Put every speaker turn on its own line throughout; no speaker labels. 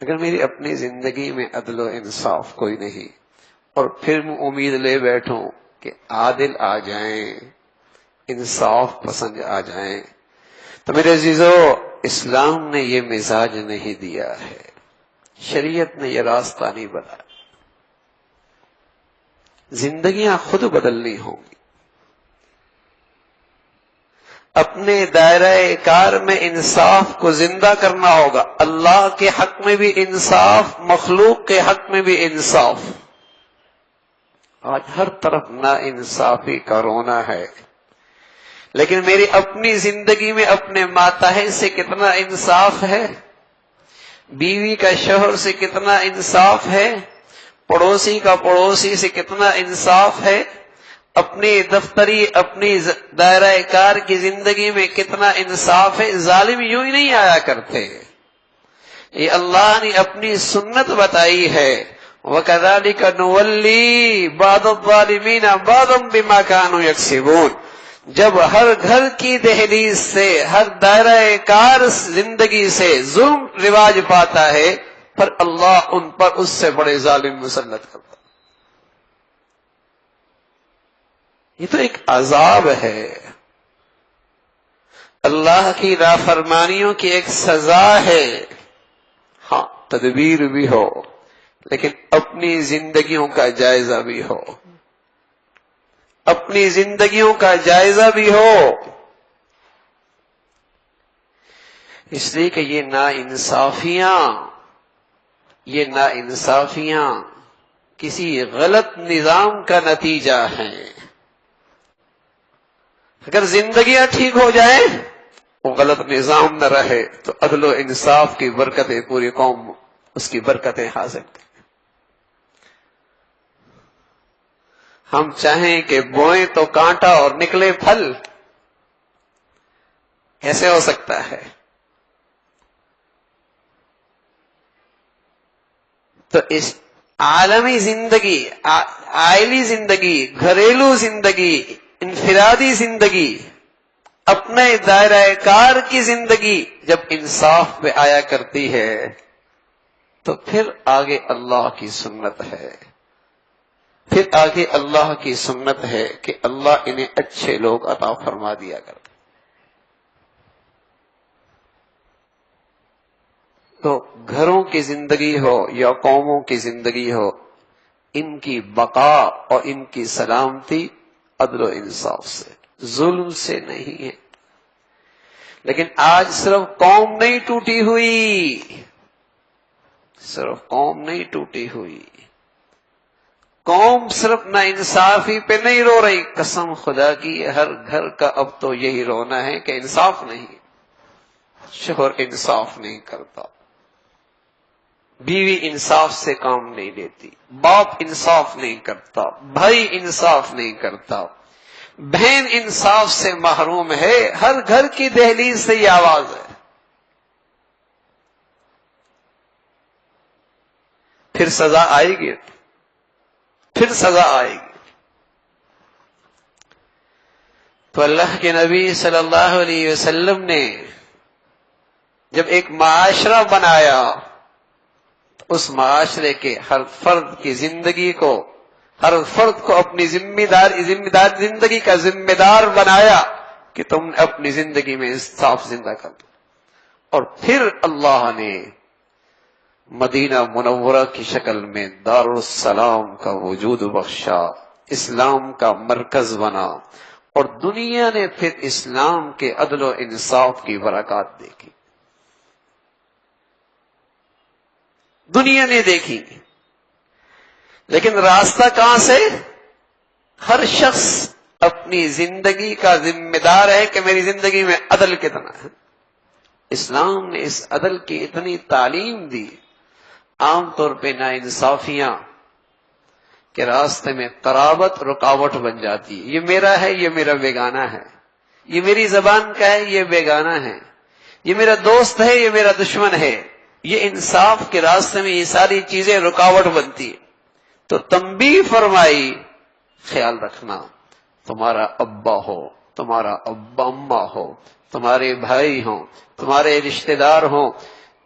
اگر میری اپنی زندگی میں عدل و انصاف کوئی نہیں اور پھر میں امید لے بیٹھوں کہ عادل آ جائیں، انصاف پسند آ جائیں، تو میرے عزیزو اسلام نے یہ مزاج نہیں دیا ہے، شریعت نے یہ راستہ نہیں بتایا۔ زندگیاں خود بدلنی ہوں گی، اپنے دائرہ کار میں انصاف کو زندہ کرنا ہوگا، اللہ کے حق میں بھی انصاف، مخلوق کے حق میں بھی انصاف۔ آج ہر طرف نا انصافی کا رونا ہے، لیکن میری اپنی زندگی میں اپنے ماتحت سے کتنا انصاف ہے، بیوی کا شوہر سے کتنا انصاف ہے، پڑوسی کا پڑوسی سے کتنا انصاف ہے، اپنی دفتری اپنی دائرہ کار کی زندگی میں کتنا انصاف ہے۔ ظالم یوں ہی نہیں آیا کرتے، یہ اللہ نے اپنی سنت بتائی ہے، وَكَذَلِكَ نُوَلِّي بَعْضَ الظَّالِمِينَ بَعْضًا بِمَا كَانُوا يَكْسِبُونَ۔ جب ہر گھر کی دہلیز سے، ہر دائرہ کار زندگی سے ظلم رواج پاتا ہے، پر اللہ ان پر اس سے بڑے ظالم مسلط کرتا۔ یہ تو ایک عذاب ہے، اللہ کی نافرمانیوں کی ایک سزا ہے۔ ہاں تدبیر بھی ہو، لیکن اپنی زندگیوں کا جائزہ بھی ہو، اپنی زندگیوں کا جائزہ بھی ہو، اس لیے کہ یہ ناانصافیاں کسی غلط نظام کا نتیجہ ہیں۔ اگر زندگیاں ٹھیک ہو جائیں، وہ غلط نظام نہ رہے، تو عدل و انصاف کی برکتیں پوری قوم اس کی برکتیں حاصل کریں۔ ہم چاہیں کہ بوئیں تو کانٹا اور نکلے پھل، کیسے ہو سکتا ہے؟ تو اس عالمی زندگی، عائلی زندگی، گھریلو زندگی، انفرادی زندگی، اپنے دائرہ کار کی زندگی جب انصاف پہ آیا کرتی ہے، تو پھر آگے اللہ کی سنت ہے، پھر آگے اللہ کی سنت ہے کہ اللہ انہیں اچھے لوگ عطا فرما دیا کرتا۔ تو گھروں کی زندگی ہو یا قوموں کی زندگی ہو، ان کی بقا اور ان کی سلامتی عدل و انصاف سے، ظلم سے نہیں ہے۔ لیکن آج صرف قوم نہیں ٹوٹی ہوئی، صرف قوم نہیں ٹوٹی ہوئی، قوم صرف نا انصافی پہ نہیں رو رہی، قسم خدا کی ہر گھر کا اب تو یہی رونا ہے کہ انصاف نہیں، شوہر انصاف نہیں کرتا، بیوی انصاف سے کام نہیں لیتی، باپ انصاف نہیں کرتا، بھائی انصاف نہیں کرتا، بہن انصاف سے محروم ہے، ہر گھر کی دہلیز سے یہ آواز ہے۔ پھر سزا آئے گی، پھر سزا آئے گی۔ تو اللہ کے نبی صلی اللہ علیہ وسلم نے جب ایک معاشرہ بنایا، اس معاشرے کے ہر فرد کی زندگی کو، ہر فرد کو اپنی ذمہ دار زندگی کا ذمہ دار بنایا کہ تم اپنی زندگی میں انصاف زندہ کر دو۔ اور پھر اللہ نے مدینہ منورہ کی شکل میں دارالسلام کا وجود بخشا، اسلام کا مرکز بنا، اور دنیا نے پھر اسلام کے عدل و انصاف کی برکات دیکھی، دنیا نے دیکھی۔ لیکن راستہ کہاں سے؟ ہر شخص اپنی زندگی کا ذمہ دار ہے کہ میری زندگی میں عدل کتنا ہے۔ اسلام نے اس عدل کی اتنی تعلیم دی، عام طور پہ ناانصافیاں کے راستے میں قرابت رکاوٹ بن جاتی ہے، یہ میرا ہے، یہ میرا بیگانہ ہے، یہ میری زبان کا ہے، یہ بیگانہ ہے، یہ میرا دوست ہے، یہ میرا دشمن ہے، یہ انصاف کے راستے میں یہ ساری چیزیں رکاوٹ بنتی ہیں۔ تو تنبیہ فرمائی، خیال رکھنا، تمہارا ابا ہو، تمہارا ابا اماں ہو، تمہارے بھائی ہوں، تمہارے رشتہ دار ہوں،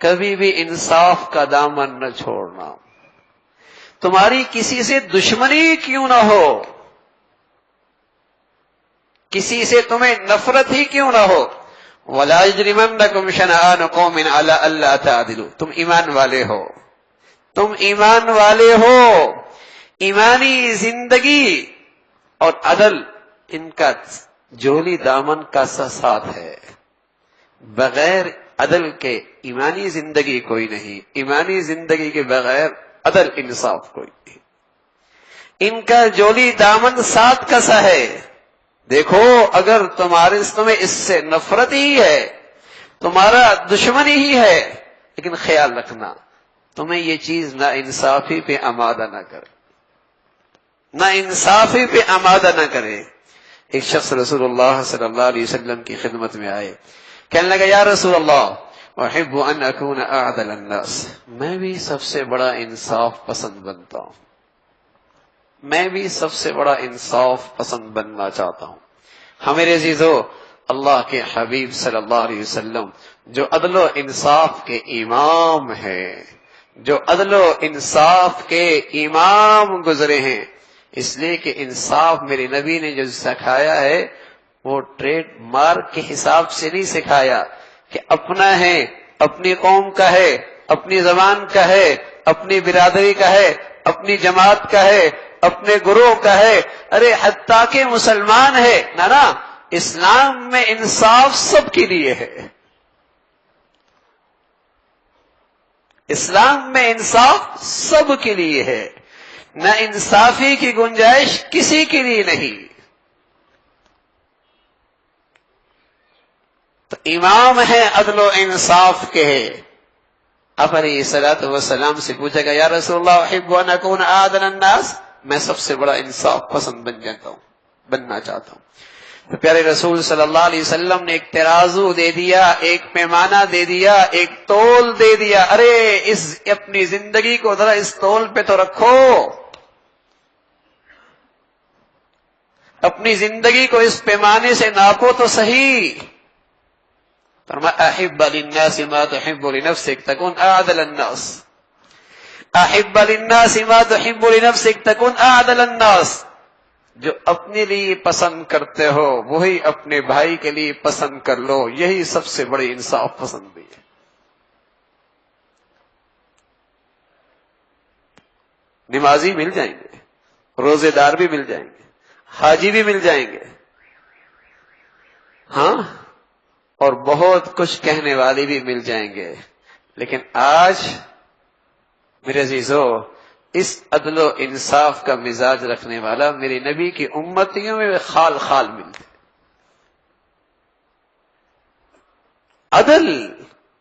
کبھی بھی انصاف کا دامن نہ چھوڑنا. تمہاری کسی سے دشمنی کیوں نہ ہو، کسی سے تمہیں نفرت ہی کیوں نہ ہو، وَلَا يَجْرِمَنَّكُمْ شَنَآنُ قَوْمٍ عَلَىٰ أَلَّا تَعْدِلُوا، تم ایمان والے ہو، تم ایمان والے ہو. ایمانی زندگی اور عدل ان کا جولی دامن کا ساتھ ہے. بغیر عدل کے ایمانی زندگی کوئی نہیں، ایمانی زندگی کے بغیر عدل انصاف کوئی نہیں. ان کا جولی دامن ساتھ کسا ہے. دیکھو اگر تمہیں اس سے نفرت ہی ہے، تمہارا دشمنی ہی ہے، لیکن خیال رکھنا تمہیں یہ چیز نا انصافی پہ آمادہ نہ کرے، نہ انصافی پہ آمادہ نہ کرے. ایک شخص رسول اللہ صلی اللہ علیہ وسلم کی خدمت میں آئے، کہنے لگا یا رسول اللہ احب ان اکون اعدل الناس، میں بھی سب سے بڑا انصاف پسند بنتا ہوں، میں بھی سب سے بڑا انصاف پسند بننا چاہتا ہوں. ہمارے عزیزو، اللہ کے حبیب صلی اللہ علیہ وسلم جو عدل و انصاف کے امام ہیں، جو عدل و انصاف کے امام گزرے ہیں، اس لیے کہ انصاف میرے نبی نے جو سکھایا ہے وہ ٹریڈ مارک کے حساب سے نہیں سکھایا کہ اپنا ہے، اپنی قوم کا ہے، اپنی زبان کا ہے، اپنی برادری کا ہے، اپنی جماعت کا ہے، اپنے گروہ کا ہے، ارے حتیٰ کہ مسلمان ہے نا. اسلام میں انصاف سب کے لیے ہے، اسلام میں انصاف سب کے لیے ہے، نہ انصافی کی گنجائش کسی کے لیے نہیں. تو امام ہے عدل و انصاف کے ہے. آپ علیہ الصلوۃ والسلام سے پوچھا گیا یا رسول اللہ احب ان اکون اعدل الناس، میں سب سے بڑا انصاف پسند بننا چاہتا ہوں. تو پیارے رسول صلی اللہ علیہ وسلم نے ایک ترازو دے دیا، ایک پیمانہ دے دیا، ایک تول دے دیا. ارے اپنی زندگی کو ذرا اس تول پہ تو رکھو، اپنی زندگی کو اس پیمانے سے ناپو تو صحیح. فرمایا احب للناس ما تحب لنفسك تكون اعدل الناس، احب للناس ما تحب لنفسك تكون اعدل الناس. جو اپنے لیے پسند کرتے ہو وہی اپنے بھائی کے لیے پسند کر لو، یہی سب سے بڑی انصاف پسندی ہے. نمازی مل جائیں گے، روزے دار بھی مل جائیں گے، حاجی بھی مل جائیں گے، ہاں، اور بہت کچھ کہنے والے بھی مل جائیں گے، لیکن آج میرے عزیزو اس عدل و انصاف کا مزاج رکھنے والا میرے نبی کی امتیوں میں خال خال ملتے. عدل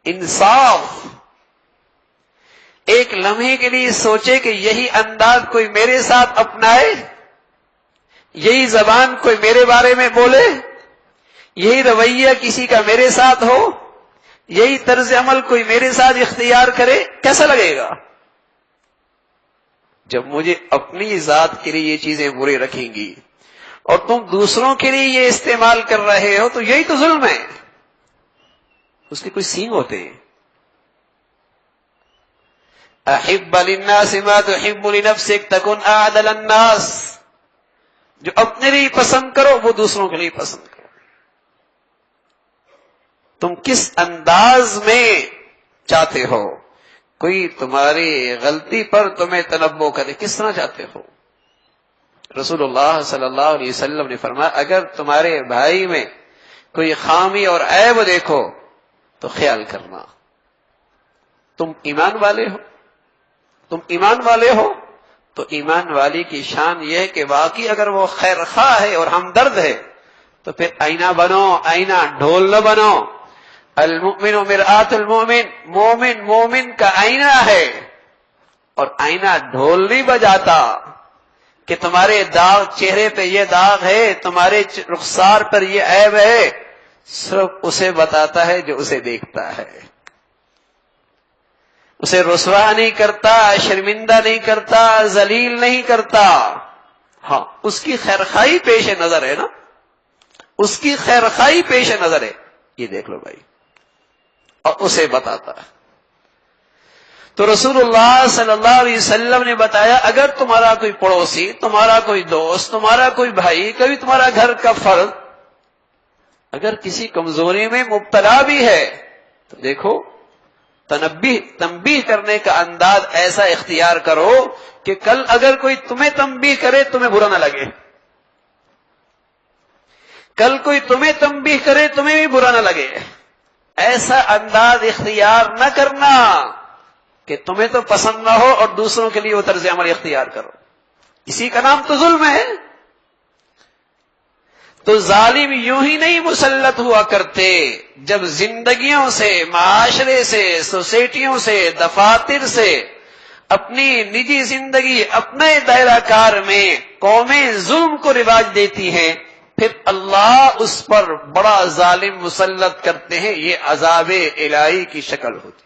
انصاف، ایک لمحے کے لیے سوچے کہ یہی انداز کوئی میرے ساتھ اپنائے، یہی زبان کوئی میرے بارے میں بولے، یہی رویہ کسی کا میرے ساتھ ہو، یہی طرز عمل کوئی میرے ساتھ اختیار کرے، کیسا لگے گا؟ جب مجھے اپنی ذات کے لیے یہ چیزیں برے رکھیں گی اور تم دوسروں کے لیے یہ استعمال کر رہے ہو تو یہی تو ظلم ہے. اس کے کوئی سینگ ہوتے ہیں. احب للناس ما تحب لنفسك تكن اعدل الناس، جو اپنے لیے پسند کرو وہ دوسروں کے لیے پسند کرو. تم کس انداز میں چاہتے ہو کوئی تمہاری غلطی پر تمہیں تنبہ کرے، کس طرح چاہتے ہو؟ رسول اللہ صلی اللہ علیہ وسلم نے فرمایا اگر تمہارے بھائی میں کوئی خامی اور عیب دیکھو تو خیال کرنا تم ایمان والے ہو، تم ایمان والے ہو. تو ایمان والی کی شان یہ ہے کہ واقعی اگر وہ خیر خواہ ہے اور ہمدرد ہے تو پھر آئینہ بنو، آئینہ ڈھول نہ بنو. المؤمن مرآت المؤمن، مومن مومن کا آئینہ ہے، اور آئینہ ڈھول نہیں بجاتا کہ تمہارے داغ چہرے پہ یہ داغ ہے، تمہارے رخسار پر یہ عیب ہے. صرف اسے بتاتا ہے جو اسے دیکھتا ہے، اسے رسوا نہیں کرتا، شرمندہ نہیں کرتا، ذلیل نہیں کرتا. ہاں اس کی خیرخواہی پیش نظر ہے نا، اس کی خیرخواہی پیش نظر ہے، یہ دیکھ لو بھائی، اور اسے بتاتا ہے. تو رسول اللہ صلی اللہ علیہ وسلم نے بتایا اگر تمہارا کوئی پڑوسی، تمہارا کوئی دوست، تمہارا کوئی بھائی، کبھی تمہارا گھر کا فرد اگر کسی کمزوری میں مبتلا بھی ہے تو دیکھو تنبیہ کرنے کا انداز ایسا اختیار کرو کہ کل اگر کوئی تمہیں تنبیہ کرے تمہیں برا نہ لگے، کل کوئی تمہیں تنبیہ کرے تمہیں بھی برا نہ لگے۔ ایسا انداز اختیار نہ کرنا کہ تمہیں تو پسند نہ ہو اور دوسروں کے لیے وہ طرز عمل اختیار کرو، اسی کا نام تو ظلم ہے۔ تو ظالم یوں ہی نہیں مسلط ہوا کرتے، جب زندگیوں سے، معاشرے سے، سوسائٹیوں سے، دفاتر سے، اپنی نجی زندگی، اپنے دائرہ کار میں قومیں ظلم کو رواج دیتی ہیں، پھر اللہ اس پر بڑا ظالم مسلط کرتے ہیں، یہ عذاب الہی کی شکل ہوتی ہے۔